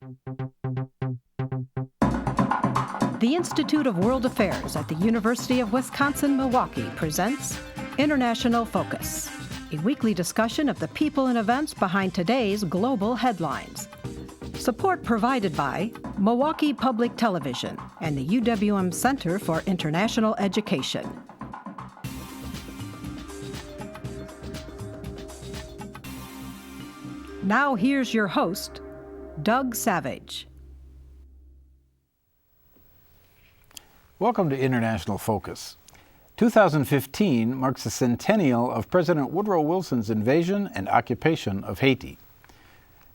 The Institute of World Affairs at the University of Wisconsin-Milwaukee presents International Focus, a weekly discussion of the people and events behind today's global headlines. Support provided by Milwaukee Public Television and the UWM Center for International Education. Now here's your host, Doug Savage. Welcome to International Focus. 2015 marks the centennial of President Woodrow Wilson's invasion and occupation of Haiti.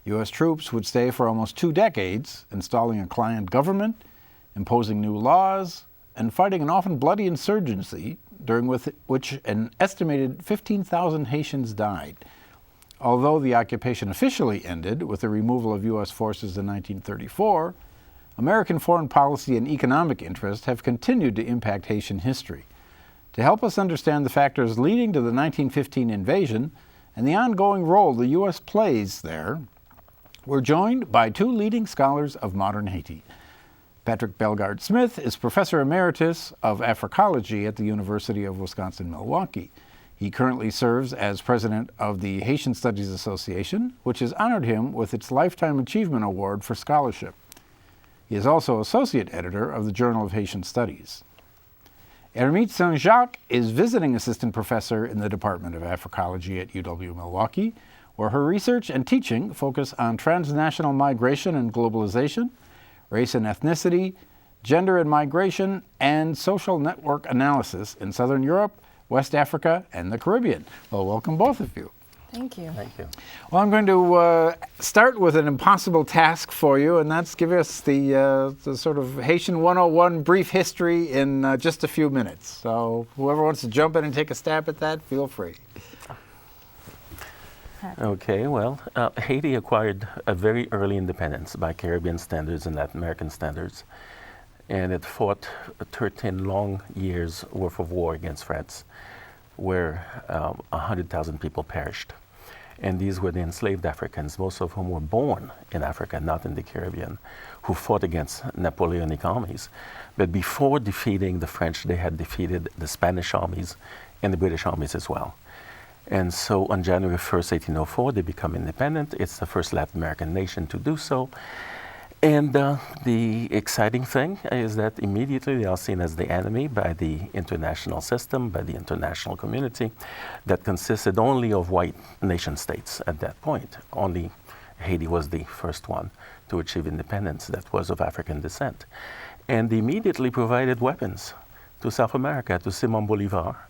U.S. troops would stay for almost 2 decades, installing a client government, imposing new laws, and fighting an often bloody insurgency, during which an estimated 15,000 Haitians died. Although the occupation officially ended with the removal of U.S. forces in 1934, American foreign policy and economic interests have continued to impact Haitian history. To help us understand the factors leading to the 1915 invasion and the ongoing role the U.S. plays there, we're joined by 2 leading scholars of modern Haiti. Patrick Bellegarde-Smith is Professor Emeritus of Africology at the University of Wisconsin-Milwaukee. He currently serves as president of the Haitian Studies Association, which has honored him with its Lifetime Achievement Award for scholarship. He is also associate editor of the Journal of Haitian Studies. Ermitte Saint Jacques is visiting assistant professor in the Department of Africology at UW-Milwaukee, where her research and teaching focus on transnational migration and globalization, race and ethnicity, gender and migration, and social network analysis in Southern Europe, West Africa, and the Caribbean. Well, welcome both of you. Thank you. Thank you. Well, I'm going to start with an impossible task for you, and that's give us the sort of Haitian 101 brief history in just a few minutes. So whoever wants to jump in and take a stab at that, feel free. Okay, well, Haiti acquired a very early independence by Caribbean standards and Latin American standards, and it fought 13 long years worth of war against France, where 100,000 people perished. And these were the enslaved Africans, most of whom were born in Africa, not in the Caribbean, who fought against Napoleonic armies. But before defeating the French, they had defeated the Spanish armies and the British armies as well. And so on January 1st, 1804, they become independent. It's the first Latin American nation to do so. And the exciting thing is that immediately they are seen as the enemy by the international system, by the international community that consisted only of white nation states at that point. Only Haiti was the first one to achieve independence that was of African descent. And they immediately provided weapons to South America, to Simon Bolivar.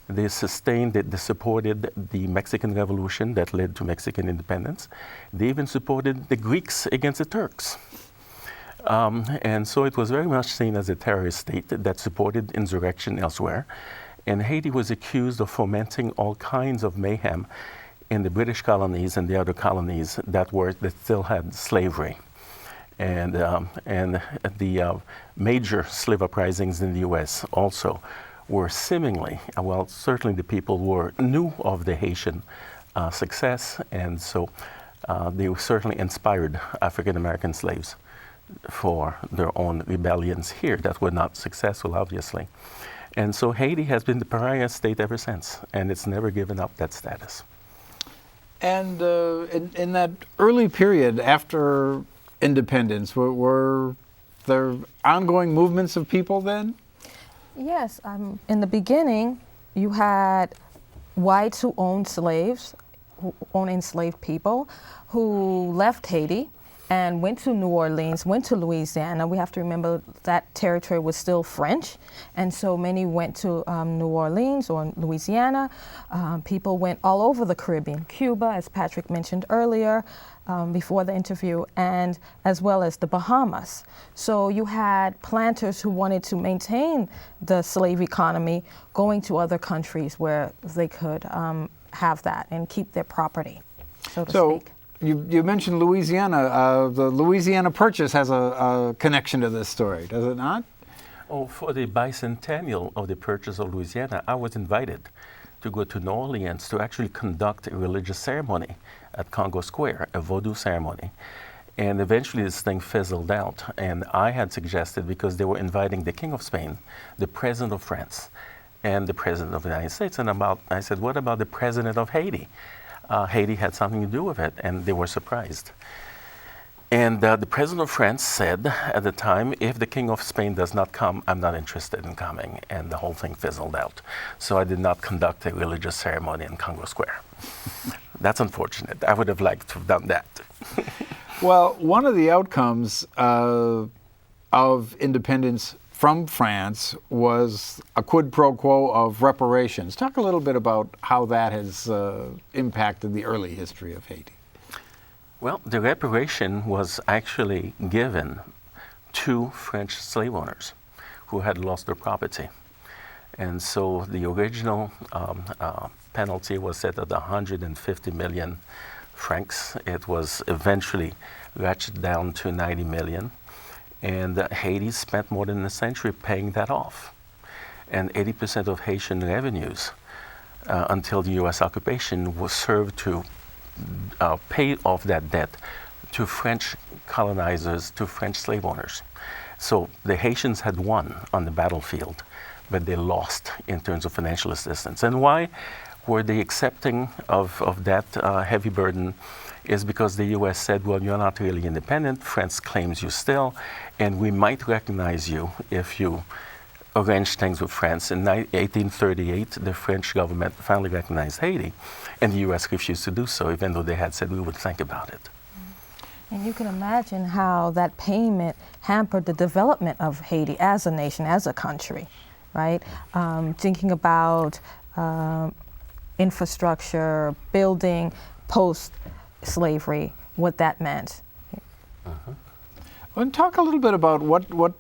They sustained it, they supported the Mexican Revolution that led to Mexican independence. They even supported the Greeks against the Turks. And so it was very much seen as a terrorist state that supported insurrection elsewhere. And Haiti was accused of fomenting all kinds of mayhem in the British colonies and the other colonies that still had slavery. And the major slave uprisings in the US also were seemingly, well, certainly the people knew of the Haitian success, and so they certainly inspired African American slaves for their own rebellions here that were not successful, obviously. And so Haiti has been the pariah state ever since, and it's never given up that status. And in that early period after independence, were there ongoing movements of people then? Yes, in the beginning, you had whites who owned slaves, who owned enslaved people, who left Haiti and went to New Orleans, went to Louisiana. We have to remember that territory was still French, and so many went to New Orleans or Louisiana. People went all over the Caribbean, Cuba, as Patrick mentioned earlier, before the interview, and as well as the Bahamas. So you had planters who wanted to maintain the slave economy going to other countries where they could have that and keep their property, so to speak. You mentioned Louisiana. The Louisiana Purchase has a connection to this story, does it not? Oh, for the bicentennial of the Purchase of Louisiana, I was invited to go to New Orleans to actually conduct a religious ceremony at Congo Square, a voodoo ceremony. And eventually this thing fizzled out. And I had suggested, because they were inviting the King of Spain, the President of France, and the President of the United States, and I said, what about the President of Haiti? Haiti had something to do with it, and they were surprised. And the President of France said at the time, if the King of Spain does not come, I'm not interested in coming. And the whole thing fizzled out. So I did not conduct a religious ceremony in Congress Square. That's unfortunate. I would have liked to have done that. Well, one of the outcomes of independence from France was a quid pro quo of reparations. Talk a little bit about how that has impacted the early history of Haiti. Well, the reparation was actually given to French slave owners who had lost their property. And so the original penalty was set at 150 million francs. It was eventually ratcheted down to 90 million. And Haiti spent more than a century paying that off. And 80% of Haitian revenues until the US occupation was served to pay off that debt to French colonizers, to French slave owners. So the Haitians had won on the battlefield, but they lost in terms of financial assistance. And why were they accepting of that heavy burden? Is because the US said, well, you're not really independent, France claims you still, and we might recognize you if you arrange things with France. In 1838, the French government finally recognized Haiti, and the US refused to do so, even though they had said we would think about it. And you can imagine how that payment hampered the development of Haiti as a nation, as a country, right? Thinking about infrastructure, building post-slavery, what that meant. Well, and talk a little bit about what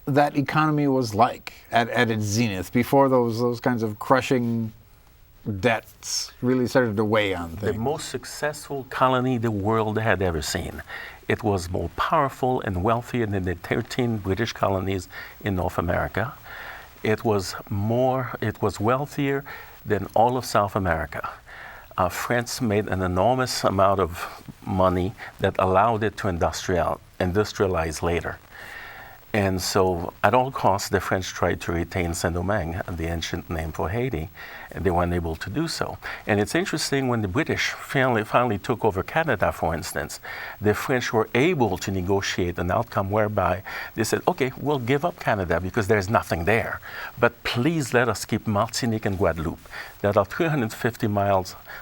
that economy was like at its zenith before those kinds of crushing debts really started to weigh on things. The most successful colony the world had ever seen. It was more powerful and wealthier than the 13 British colonies in North America. It was wealthier than all of South America. France made an enormous amount of money that allowed it to industrialize later. And so, at all costs, the French tried to retain Saint-Domingue, the ancient name for Haiti, and they were unable to do so. And it's interesting, when the British finally took over Canada, for instance, the French were able to negotiate an outcome whereby they said, okay, we'll give up Canada because there's nothing there, but please let us keep Martinique and Guadeloupe that are 350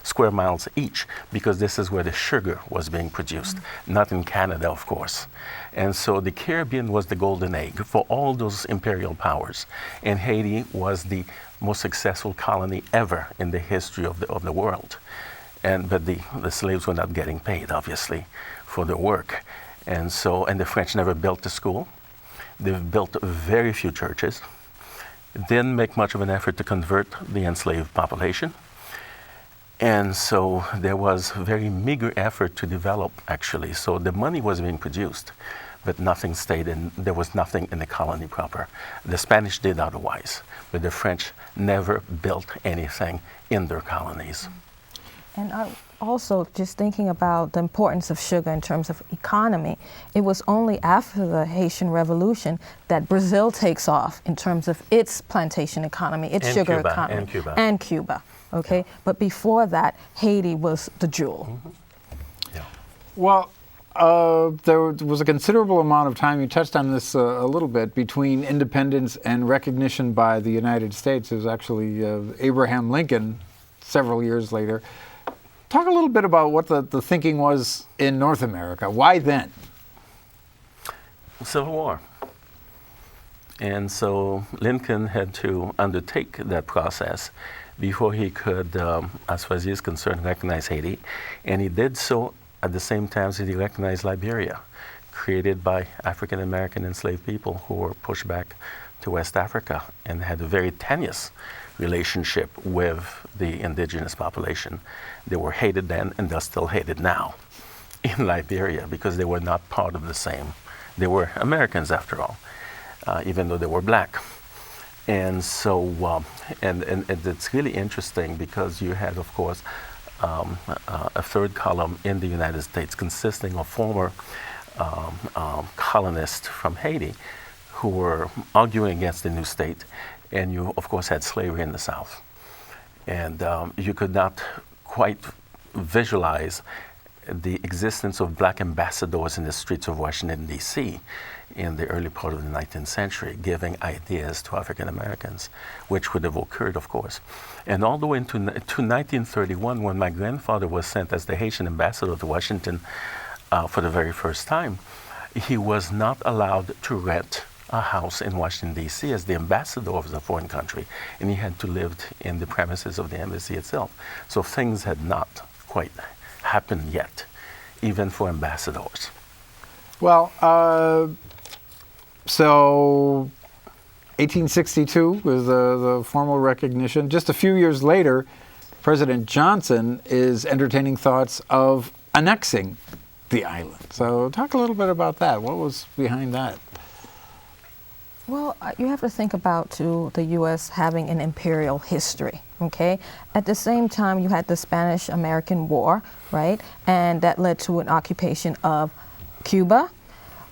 square miles each, because this is where the sugar was being produced, not in Canada, of course. And so the Caribbean was the golden egg for all those imperial powers. And Haiti was the most successful colony ever in the history of the world. But the slaves were not getting paid, obviously, for their work. And the French never built a school. They've built very few churches. Didn't make much of an effort to convert the enslaved population. And so there was very meager effort to develop, actually. So the money was being produced, but nothing stayed in, there was nothing in the colony proper. The Spanish did otherwise, but the French never built anything in their colonies. And also, just thinking about the importance of sugar in terms of economy, it was only after the Haitian Revolution that Brazil takes off in terms of its plantation economy, its sugar economy. And Cuba. Okay, yeah. But before that, Haiti was the jewel. Mm-hmm. Yeah. Well, there was a considerable amount of time, you touched on this a little bit, between independence and recognition by the United States. It was actually Abraham Lincoln several years later. Talk a little bit about what the thinking was in North America. Why then? Civil War. And so Lincoln had to undertake that process before he could, as far as he is concerned, recognize Haiti. And he did so at the same time as he recognized Liberia, created by African American enslaved people who were pushed back to West Africa and had a very tenuous relationship with the indigenous population. They were hated then, and they're still hated now in Liberia because they were not part of the same. They were Americans after all, even though they were black. And so, and it's really interesting because you had, of course, a third column in the United States consisting of former colonists from Haiti who were arguing against the new state. And you, of course, had slavery in the South. And you could not quite visualize the existence of black ambassadors in the streets of Washington, D.C. in the early part of the 19th century, giving ideas to African Americans, which would have occurred, of course. And all the way to 1931, when my grandfather was sent as the Haitian ambassador to Washington for the very first time, he was not allowed to rent a house in Washington, D.C. as the ambassador of the foreign country, and he had to live in the premises of the embassy itself. So things had not quite happened yet, even for ambassadors. Well, so 1862 was the formal recognition. Just a few years later, President Johnson is entertaining thoughts of annexing the island. So talk a little bit about that. What was behind that? Well, you have to think about, too, the U.S. having an imperial history, okay? At the same time, you had the Spanish-American War, right? And that led to an occupation of Cuba.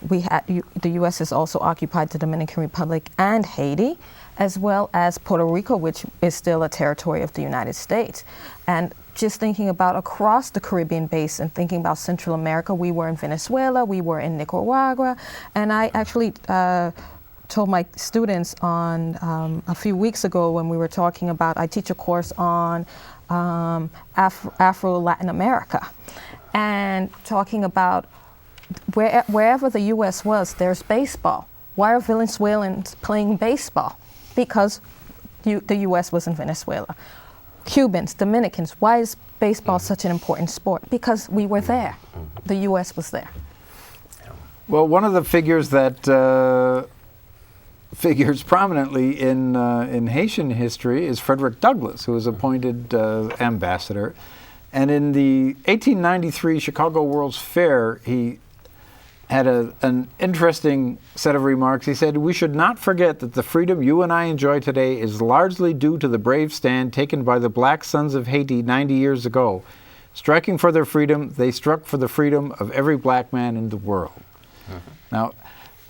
The U.S. has also occupied the Dominican Republic and Haiti, as well as Puerto Rico, which is still a territory of the United States. And just thinking about across the Caribbean basin, thinking about Central America, we were in Venezuela, we were in Nicaragua, and I actually told my students on a few weeks ago when we were talking about, I teach a course on Afro-Latin America, and talking about wherever the U.S. was, there's baseball. Why are Venezuelans playing baseball? Because the U.S. was in Venezuela. Cubans, Dominicans, why is baseball such an important sport? Because we were there. The U.S. was there. Well, one of the figures that figures prominently in Haitian history is Frederick Douglass, who was appointed ambassador. And in the 1893 Chicago World's Fair, he had an interesting set of remarks. He said, "We should not forget that the freedom you and I enjoy today is largely due to the brave stand taken by the black sons of Haiti 90 years ago. Striking for their freedom, they struck for the freedom of every black man in the world." Now,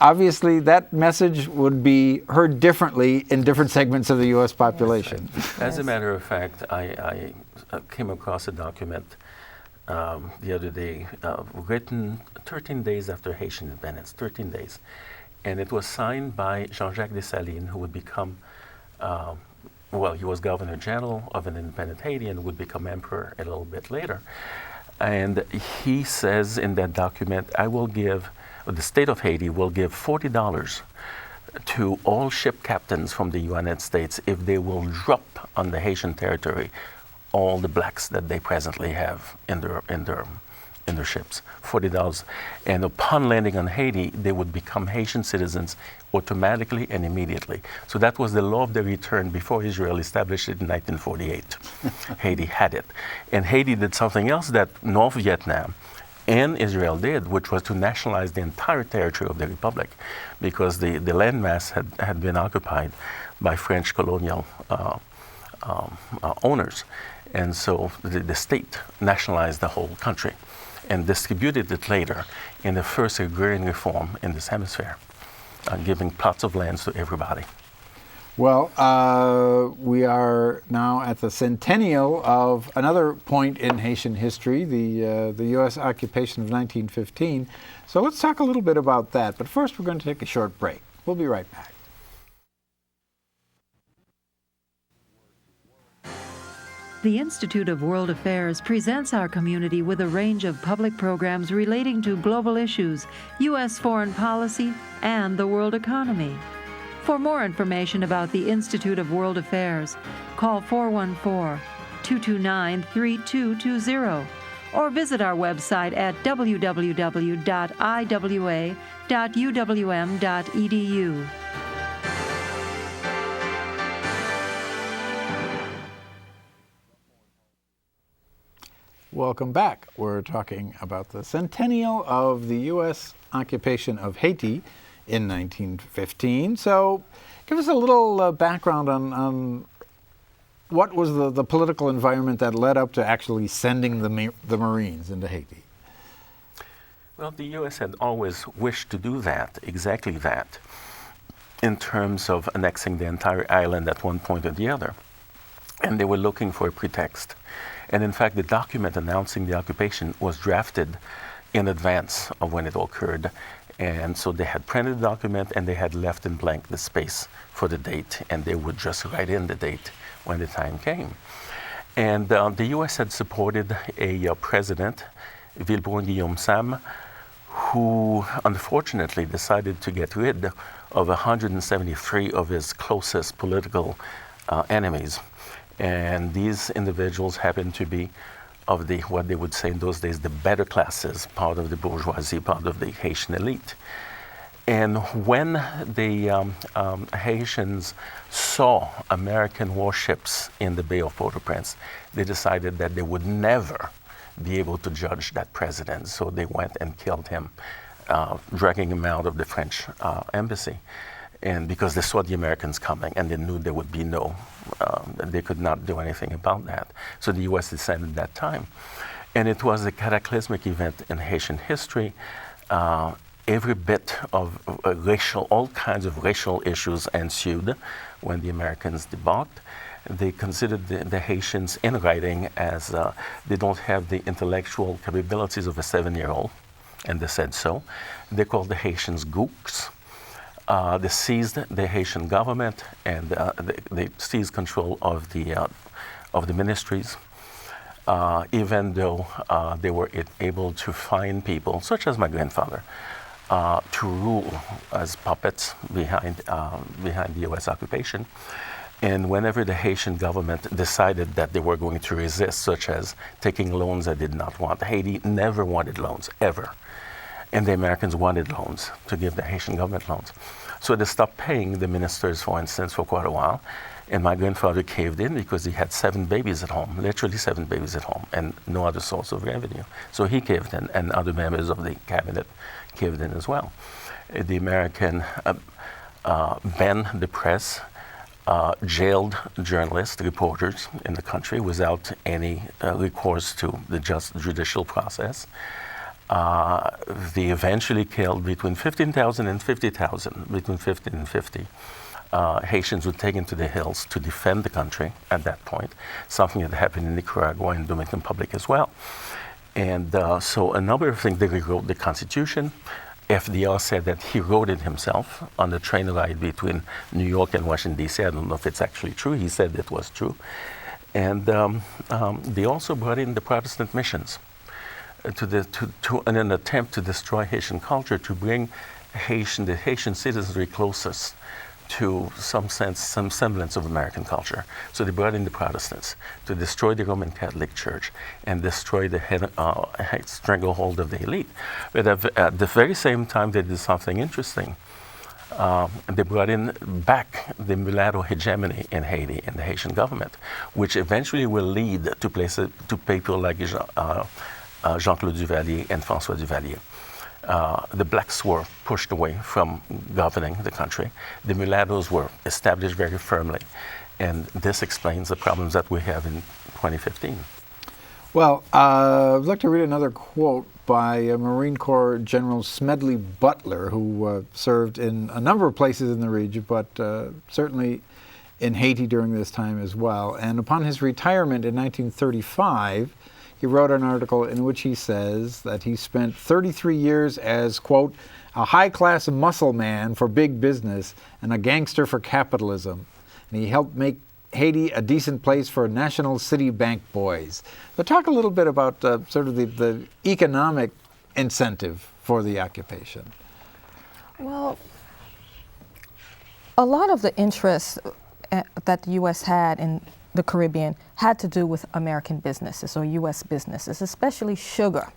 obviously, that message would be heard differently in different segments of the U.S. population. Right. As a matter of fact, I came across a document the other day, written 13 days after Haitian independence, 13 days. And it was signed by Jean-Jacques Dessalines, who would become, he was Governor General of an independent Haiti and would become emperor a little bit later. And he says in that document, the state of Haiti will give $40 to all ship captains from the United States if they will drop on the Haitian territory all the blacks that they presently have in their ships. $40. And upon landing on Haiti, they would become Haitian citizens automatically and immediately. So that was the law of the return before Israel established it in 1948. Haiti had it. And Haiti did something else that North Vietnam and Israel did, which was to nationalize the entire territory of the republic, because the landmass had been occupied by French colonial owners. And so the state nationalized the whole country and distributed it later in the first agrarian reform in this hemisphere, giving plots of lands to everybody. Well, we are now at the centennial of another point in Haitian history, the U.S. occupation of 1915. So let's talk a little bit about that. But first, we're going to take a short break. We'll be right back. The Institute of World Affairs presents our community with a range of public programs relating to global issues, U.S. foreign policy, and the world economy. For more information about the Institute of World Affairs, call 414-229-3220 or visit our website at www.iwa.uwm.edu. Welcome back. We're talking about the centennial of the U.S. occupation of Haiti in 1915. So give us a little background on what was the political environment that led up to actually sending the Marines into Haiti? Well, the U.S. had always wished to do that, exactly that, in terms of annexing the entire island at one point or the other. And they were looking for a pretext. And in fact, the document announcing the occupation was drafted in advance of when it occurred. And so they had printed the document and they had left in blank the space for the date, and they would just write in the date when the time came. And the U.S. had supported a president, Villebrun-Guillaume Sam, who unfortunately decided to get rid of 173 of his closest political enemies. And these individuals happened to be of the, what they would say in those days, the better classes, part of the bourgeoisie, part of the Haitian elite. And when the Haitians saw American warships in the Bay of Port-au-Prince, they decided that they would never be able to judge that president. So they went and killed him, dragging him out of the French embassy. And because they saw the Americans coming and they knew there would be no, they could not do anything about that. So the US descended that time. And it was a cataclysmic event in Haitian history. Every bit of all kinds of racial ensued when the Americans debarked. They considered the Haitians in writing as they don't have the intellectual capabilities of a 7-year-old, and they said so. They called the Haitians gooks. They seized the Haitian government, and they seized control of the ministries, even though they were able to find people, such as my grandfather, to rule as puppets behind the U.S. occupation. And whenever the Haitian government decided that they were going to resist, such as taking loans they did not want, Haiti never wanted loans, ever. And the Americans wanted loans, to give the Haitian government loans. So they stopped paying the ministers, for instance, for quite a while. And my grandfather caved in because he had 7 babies at home, literally 7 babies at home, and no other source of revenue. So he caved in, and other members of the cabinet caved in as well. The American banned the press, jailed journalists, reporters in the country without any recourse to the just judicial process. They eventually killed between 15,000 and 50,000, between 15 and 50. Haitians were taken to the hills to defend the country at that point, something that happened in Nicaragua and Dominican Republic as well. And so a number of things, they rewrote the Constitution. FDR said that he wrote it himself on the train ride between New York and Washington, D.C. I don't know if it's actually true. He said it was true. And they also brought in the Protestant missions in an attempt to destroy Haitian culture, to bring the Haitian citizenry closest to some semblance of American culture. So they brought in the Protestants to destroy the Roman Catholic Church and destroy the stranglehold of the elite. But at the very same time, they did something interesting. They brought in back the mulatto hegemony in Haiti in the Haitian government, which eventually will lead to people like Jean-Claude Duvalier and François Duvalier. The blacks were pushed away from governing the country. The mulattoes were established very firmly. And this explains the problems that we have in 2015. Well, I'd like to read another quote by Marine Corps General Smedley Butler, who served in a number of places in the region, but certainly in Haiti during this time as well. And upon his retirement in 1935, he wrote an article in which he says that he spent 33 years as, quote, a high-class muscle man for big business and a gangster for capitalism. And he helped make Haiti a decent place for national city bank boys. So talk a little bit about sort of the economic incentive for the occupation. Well, a lot of the interest that the U.S. had in the Caribbean had to do with American businesses or U.S. businesses, especially sugar,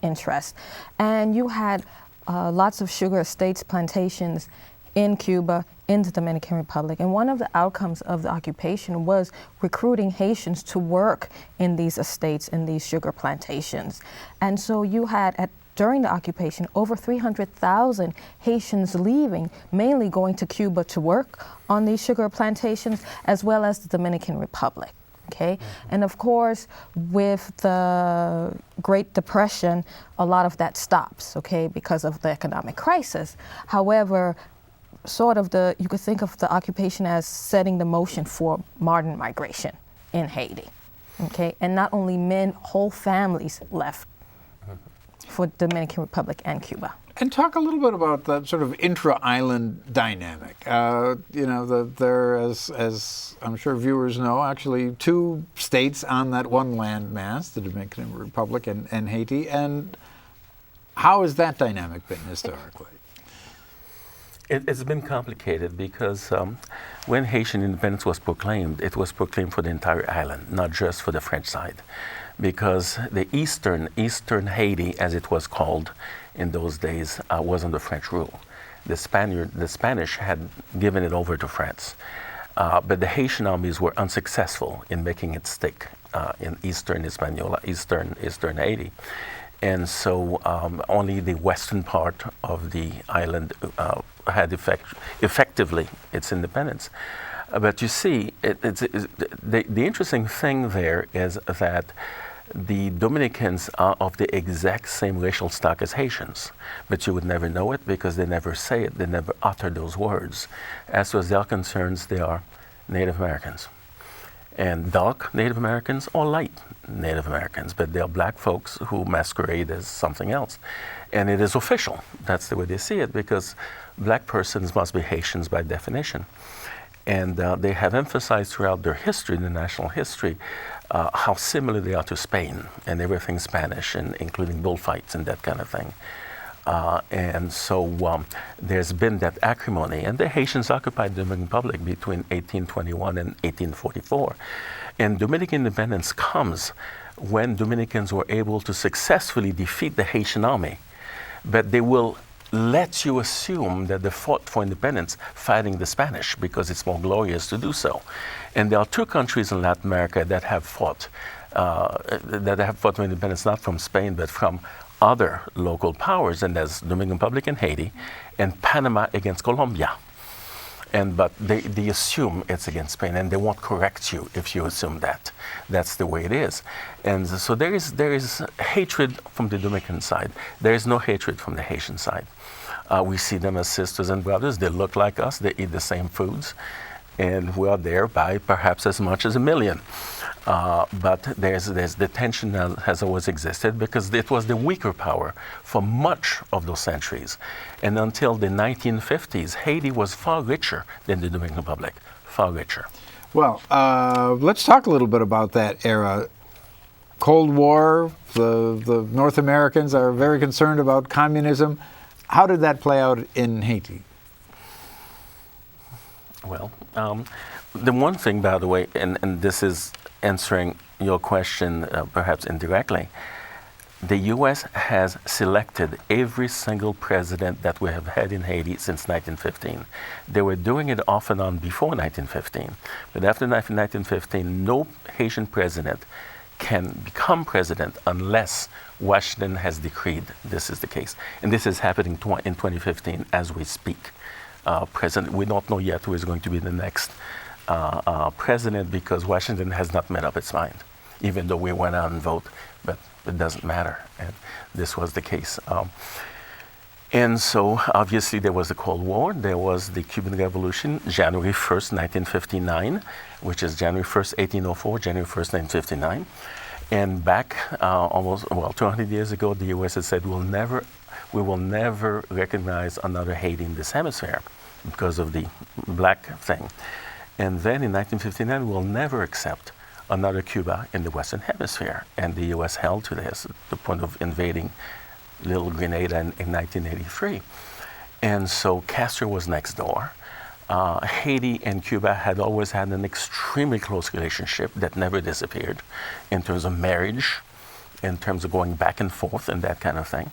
interest. And you had lots of sugar estates, plantations in Cuba, in the Dominican Republic. And one of the outcomes of the occupation was recruiting Haitians to work in these estates, in these sugar plantations. And so you had, during the occupation, over 300,000 Haitians leaving, mainly going to Cuba to work on these sugar plantations, as well as the Dominican Republic. Okay, and of course, with the Great Depression, a lot of that stops, okay, because of the economic crisis. However, you could think of the occupation as setting the motion for modern migration in Haiti, okay, and not only men, whole families left for Dominican Republic and Cuba. And talk a little bit about that sort of intra-island dynamic. There, as I'm sure viewers know, actually two states on that one landmass, the Dominican Republic and Haiti. And how has that dynamic been historically? It's been complicated because when Haitian independence was proclaimed, it was proclaimed for the entire island, not just for the French side. Because the eastern Haiti, as it was called in those days, was under French rule. The Spanish had given it over to France, but the Haitian armies were unsuccessful in making it stick in eastern Hispaniola, eastern Haiti, and so only the western part of the island had effectively its independence. But you see, the interesting thing there is that the Dominicans are of the exact same racial stock as Haitians, but you would never know it because they never say it, they never utter those words. As far as they are concerned, they are Native Americans. And dark Native Americans or light Native Americans, but they are black folks who masquerade as something else. And it is official. That's the way they see it, because black persons must be Haitians by definition. And they have emphasized throughout their history, the national history, how similar they are to Spain and everything Spanish, and including bullfights and that kind of thing. And so there's been that acrimony. And the Haitians occupied the Dominican Republic between 1821 and 1844. And Dominican independence comes when Dominicans were able to successfully defeat the Haitian army. But they will let you assume that they fought for independence fighting the Spanish because it's more glorious to do so. And there are two countries in Latin America that have fought for independence, not from Spain, but from other local powers, and that's Dominican Republic and Haiti, and Panama against Colombia. But they assume it's against Spain, and they won't correct you if you assume that. That's the way it is. And so there is hatred from the Dominican side. There is no hatred from the Haitian side. We see them as sisters and brothers. They look like us. They eat the same foods. And we are there by perhaps as much as 1 million. But there's the tension that has always existed because it was the weaker power for much of those centuries. And until the 1950s, Haiti was far richer than the Dominican Republic, far richer. Well, let's talk a little bit about that era. Cold War, the North Americans are very concerned about communism. How did that play out in Haiti? Well, the one thing, by the way, and this is answering your question perhaps indirectly, the U.S. has selected every single president that we have had in Haiti since 1915. They were doing it off and on before 1915. But after 1915, no Haitian president can become president unless Washington has decreed this is the case. And this is happening in 2015 as we speak. We don't know yet who is going to be the next president because Washington has not made up its mind, even though we went out and vote, but it doesn't matter. And this was the case. And so obviously there was the Cold War, there was the Cuban Revolution, January 1st, 1959, which is January 1st, 1804, January 1st, 1959. And back almost 200 years ago, the U.S. had said we will never recognize another Haiti in this hemisphere because of the black thing. And then in 1959, we'll never accept another Cuba in the Western Hemisphere. And the U.S. held to this, the point of invading Little Grenada in 1983. And so Castro was next door. Haiti and Cuba had always had an extremely close relationship that never disappeared in terms of marriage, in terms of going back and forth and that kind of thing.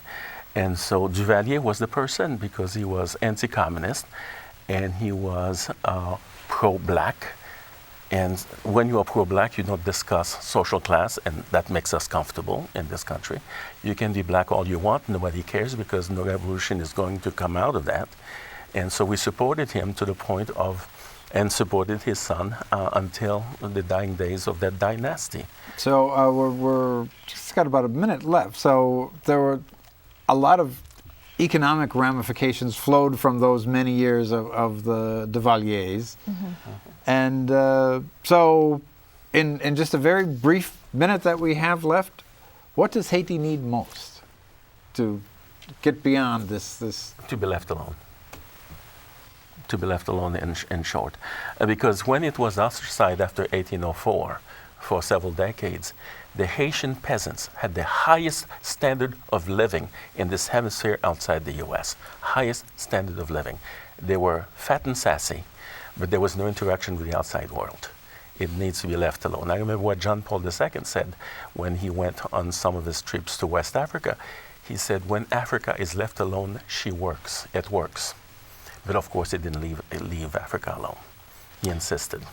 And so Duvalier was the person because he was anti-communist and he was pro-black And when you are pro-black, you don't discuss social class, and that makes us comfortable in this country. You can be black all you want, nobody cares, because no revolution is going to come out of that. And so we supported him to the point of, and supported his son until the dying days of that dynasty. So we're just got about a minute left. So there were a lot of economic ramifications flowed from those many years of the Duvaliers. And so in just a very brief minute that we have left, what does Haiti need most to get beyond this? To be left alone. To be left alone in short. Because when it was ostracized after 1804, for several decades, the Haitian peasants had the highest standard of living in this hemisphere outside the US. Highest standard of living. They were fat and sassy, but there was no interaction with the outside world. It needs to be left alone. I remember what John Paul II said when he went on some of his trips to West Africa. He said, when Africa is left alone, she works. It works. But of course, he didn't leave Africa alone. He insisted.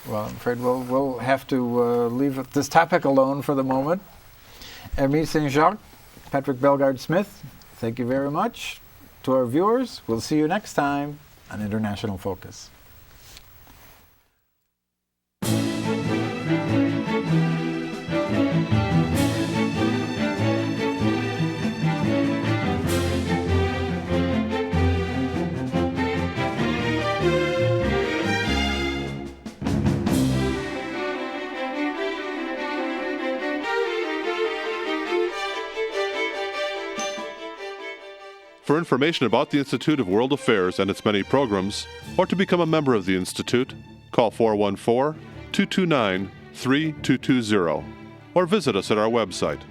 Well, I'm afraid we'll have to leave this topic alone for the moment. Ermitte Saint Jacques, Patrick Bellegarde-Smith, thank you very much. To our viewers, we'll see you next time on International Focus. For information about the Institute of World Affairs and its many programs, or to become a member of the Institute, call 414-229-3220 or visit us at our website,